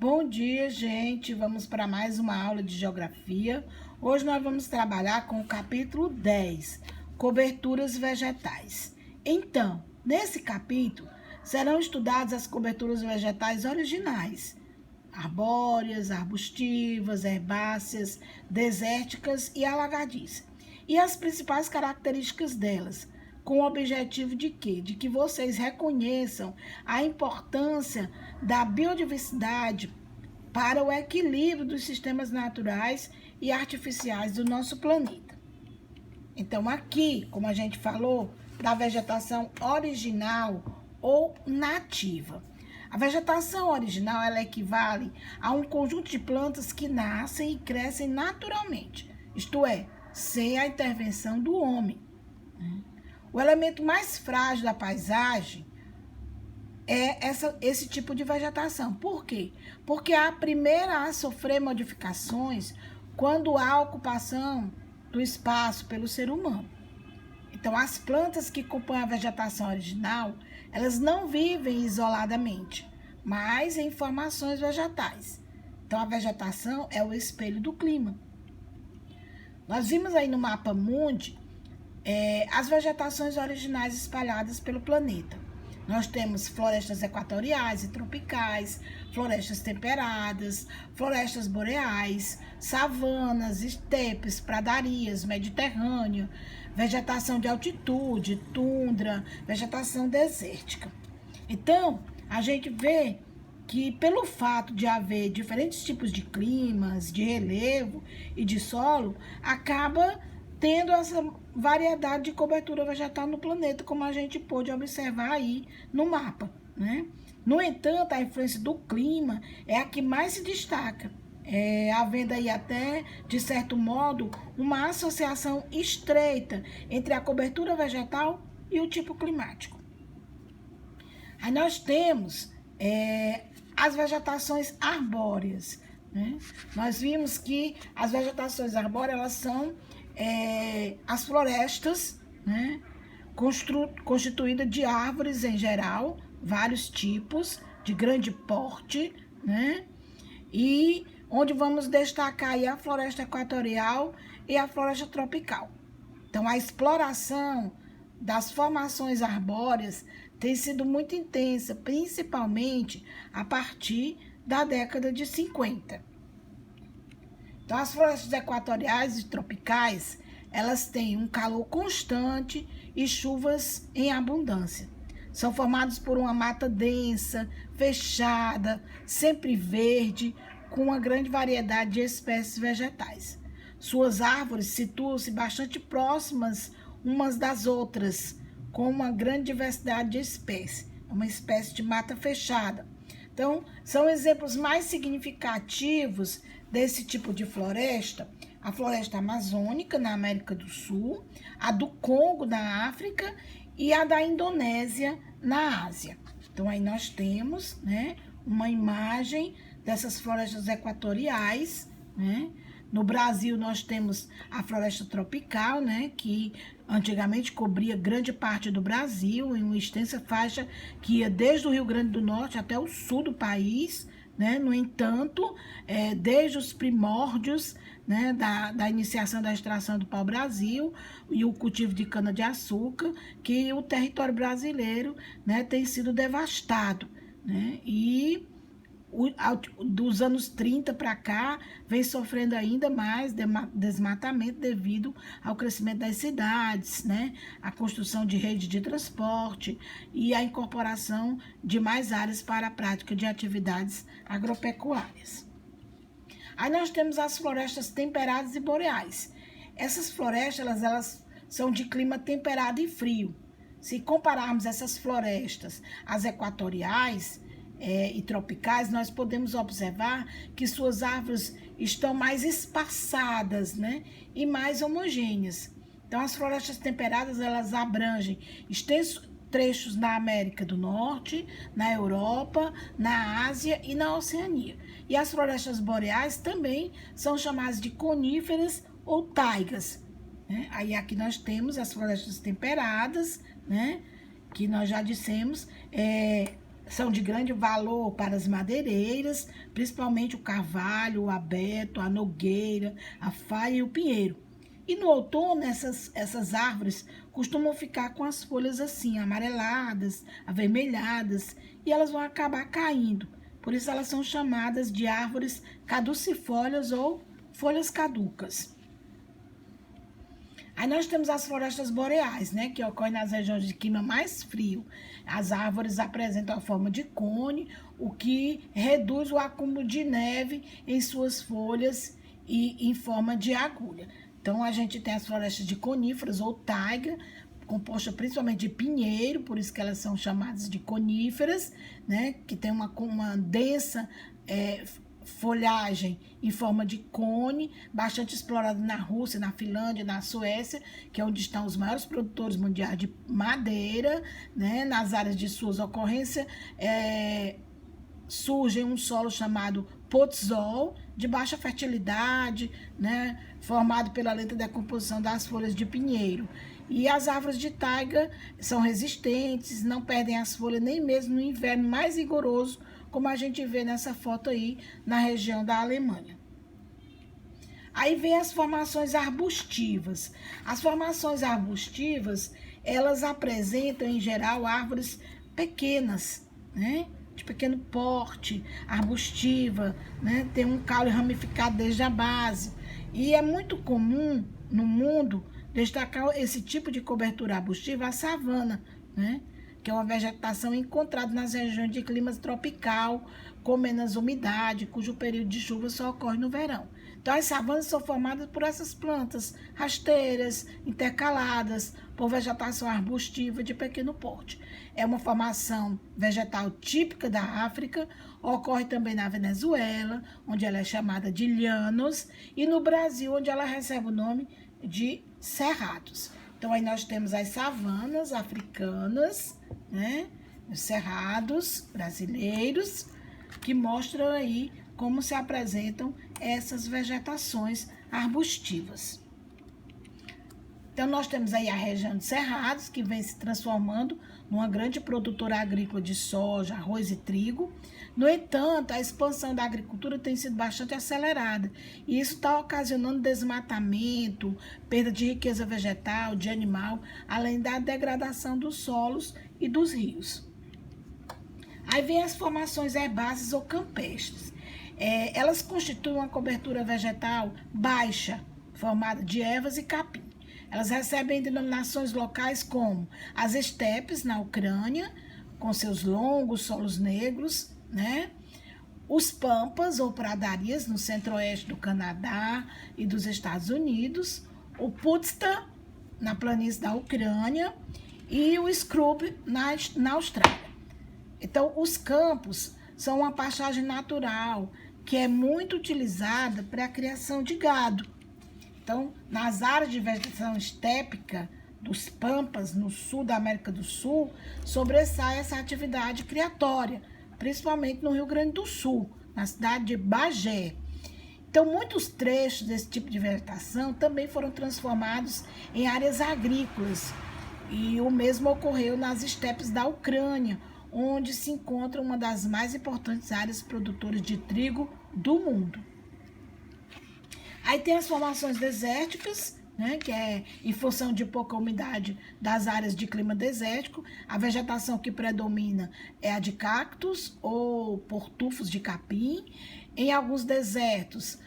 Bom dia, gente. Vamos para mais uma aula de geografia. Hoje nós vamos trabalhar com o capítulo 10, coberturas vegetais. Então, nesse capítulo, serão estudadas as coberturas vegetais originais, arbóreas, arbustivas, herbáceas, desérticas e alagadiças, e as principais características delas, com o objetivo de quê? De que vocês reconheçam a importância da biodiversidade para o equilíbrio dos sistemas naturais e artificiais do nosso planeta. Então, aqui, como a gente falou, da vegetação original ou nativa. A vegetação original, ela equivale a um conjunto de plantas que nascem e crescem naturalmente, isto é, sem a intervenção do homem. O elemento mais frágil da paisagem é esse tipo de vegetação. Por quê? Porque é a primeira a sofrer modificações quando há ocupação do espaço pelo ser humano. Então, as plantas que compõem a vegetação original, elas não vivem isoladamente, mas em formações vegetais. Então, a vegetação é o espelho do clima. Nós vimos aí no mapa mundi as vegetações originais espalhadas pelo planeta. Nós temos florestas equatoriais e tropicais, florestas temperadas, florestas boreais, savanas, estepes, pradarias, mediterrâneo, vegetação de altitude, tundra, vegetação desértica. Então, a gente vê que pelo fato de haver diferentes tipos de climas, de relevo e de solo, acaba tendo essa variedade de cobertura vegetal no planeta, como a gente pôde observar aí no mapa, né? No entanto, a influência do clima é a que mais se destaca, havendo aí até, de certo modo, uma associação estreita entre a cobertura vegetal e o tipo climático. Aí nós temos as vegetações arbóreas, né? Nós vimos que as vegetações arbóreas, elas são as florestas, né, constituídas de árvores em geral, vários tipos, de grande porte, né, e onde vamos destacar aí a floresta equatorial e a floresta tropical. Então, a exploração das formações arbóreas tem sido muito intensa, principalmente a partir da década de 50. Então, as florestas equatoriais e tropicais, elas têm um calor constante e chuvas em abundância. São formadas por uma mata densa, fechada, sempre verde, com uma grande variedade de espécies vegetais. Suas árvores situam-se bastante próximas umas das outras, com uma grande diversidade de espécies. É uma espécie de mata fechada. Então, são exemplos mais significativos desse tipo de floresta, a floresta amazônica na América do Sul, a do Congo na África e a da Indonésia na Ásia. Então, aí nós temos, né, uma imagem dessas florestas equatoriais, né? No Brasil, nós temos a floresta tropical, né, que antigamente cobria grande parte do Brasil, em uma extensa faixa que ia desde o Rio Grande do Norte até o sul do país, né? No entanto, desde os primórdios, né, da iniciação da extração do pau-brasil e o cultivo de cana-de-açúcar, que o território brasileiro, né, tem sido devastado, né? E dos anos 30 para cá, vem sofrendo ainda mais desmatamento devido ao crescimento das cidades, né? A construção de rede de transporte e a incorporação de mais áreas para a prática de atividades agropecuárias. Aí nós temos as florestas temperadas e boreais. Essas florestas, elas são de clima temperado e frio. Se compararmos essas florestas às equatoriais, e tropicais, nós podemos observar que suas árvores estão mais espaçadas, né, e mais homogêneas. Então, as florestas temperadas, elas abrangem extensos trechos na América do Norte, na Europa, na Ásia e na Oceania. E as florestas boreais também são chamadas de coníferas ou taigas, né? Aí aqui nós temos as florestas temperadas, né, que nós já dissemos, são de grande valor para as madeireiras, principalmente o carvalho, o abeto, a nogueira, a faia e o pinheiro. E no outono, essas árvores costumam ficar com as folhas assim, amareladas, avermelhadas, e elas vão acabar caindo. Por isso elas são chamadas de árvores caducifólias ou folhas caducas. Aí nós temos as florestas boreais, né, que ocorrem nas regiões de clima mais frio. As árvores apresentam a forma de cone, o que reduz o acúmulo de neve em suas folhas e em forma de agulha. Então, a gente tem as florestas de coníferas ou taiga, composta principalmente de pinheiro, por isso que elas são chamadas de coníferas, né, que tem uma densa folhagem em forma de cone, bastante explorada na Rússia, na Finlândia, na Suécia, que é onde estão os maiores produtores mundiais de madeira, né, nas áreas de suas ocorrências, surge um solo chamado podzol, de baixa fertilidade, né, formado pela lenta decomposição das folhas de pinheiro. E as árvores de taiga são resistentes, não perdem as folhas nem mesmo no inverno mais rigoroso, como a gente vê nessa foto aí na região da Alemanha. Aí vem as formações arbustivas. As formações arbustivas, elas apresentam em geral árvores pequenas, né? De pequeno porte, arbustiva, né? Tem um caule ramificado desde a base. E é muito comum no mundo destacar esse tipo de cobertura arbustiva, a savana, né? Que é uma vegetação encontrada nas regiões de clima tropical, com menos umidade, cujo período de chuva só ocorre no verão. Então, as savanas são formadas por essas plantas rasteiras, intercaladas, por vegetação arbustiva de pequeno porte. É uma formação vegetal típica da África, ocorre também na Venezuela, onde ela é chamada de llanos, e no Brasil, onde ela recebe o nome de cerrados. Então, aí nós temos as savanas africanas, né? Os cerrados brasileiros, que mostram aí como se apresentam essas vegetações arbustivas. Então, nós temos aí a região de cerrados, que vem se transformando numa grande produtora agrícola de soja, arroz e trigo. No entanto, a expansão da agricultura tem sido bastante acelerada, e isso está ocasionando desmatamento, perda de riqueza vegetal, de animal, além da degradação dos solos e dos rios. Aí vem as formações herbáceas ou campestres. Elas constituem uma cobertura vegetal baixa, formada de ervas e capim. Elas recebem denominações locais como as estepes, na Ucrânia, com seus longos solos negros, né? Os pampas ou pradarias no centro-oeste do Canadá e dos Estados Unidos, o puszta na planície da Ucrânia e o scrub na Austrália. Então, os campos são uma pastagem natural que é muito utilizada para a criação de gado. Então, nas áreas de vegetação estépica dos pampas, no sul da América do Sul, sobressai essa atividade criatória, principalmente no Rio Grande do Sul, na cidade de Bagé. Então, muitos trechos desse tipo de vegetação também foram transformados em áreas agrícolas. E o mesmo ocorreu nas estepes da Ucrânia, onde se encontra uma das mais importantes áreas produtoras de trigo do mundo. Aí tem as formações desérticas, né, que é em função de pouca umidade das áreas de clima desértico. A vegetação que predomina é a de cactos ou por tufos de capim. Em alguns desertos,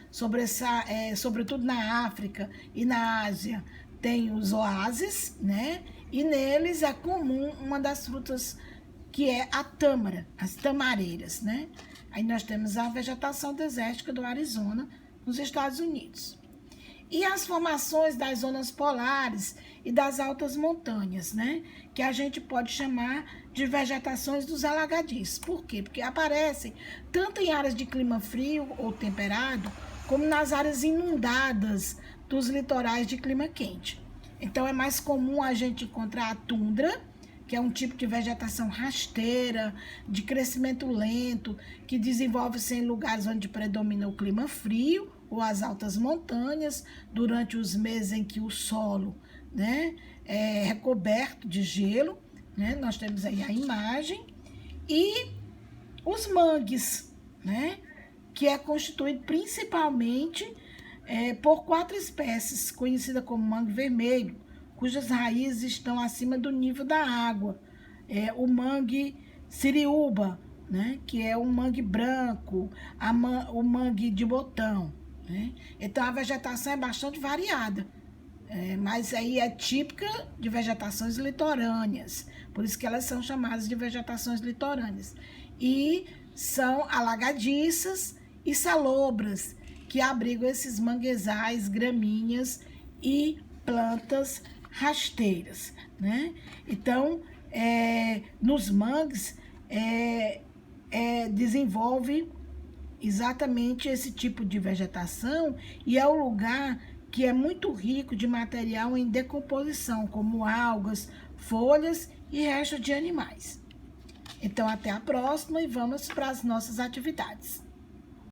sobretudo na África e na Ásia, tem os oásis, né? E neles é comum uma das frutas que é a tâmara, as tamareiras, né? Aí nós temos a vegetação desértica do Arizona, nos Estados Unidos. E as formações das zonas polares e das altas montanhas, né? Que a gente pode chamar de vegetações dos alagadiços. Por quê? Porque aparecem tanto em áreas de clima frio ou temperado, como nas áreas inundadas dos litorais de clima quente. Então, é mais comum a gente encontrar a tundra, que é um tipo de vegetação rasteira, de crescimento lento, que desenvolve-se em lugares onde predomina o clima frio ou as altas montanhas, durante os meses em que o solo, né, é recoberto de gelo, né? Nós temos aí a imagem. E Os mangues, né? Que é constituído principalmente por 4 espécies, conhecida como mangue vermelho, cujas raízes estão acima do nível da água. O mangue siriúba, né? Que é um mangue branco, o mangue de botão. Né? Então, a vegetação é bastante variada, mas aí é típica de vegetações litorâneas, por isso que elas são chamadas de vegetações litorâneas. E são alagadiças e salobras, que abrigam esses manguezais, gramíneas e plantas rasteiras. Né? Então, nos mangues, desenvolve exatamente esse tipo de vegetação e é o lugar que é muito rico de material em decomposição, como algas, folhas e restos de animais. Então, até a próxima e vamos para as nossas atividades.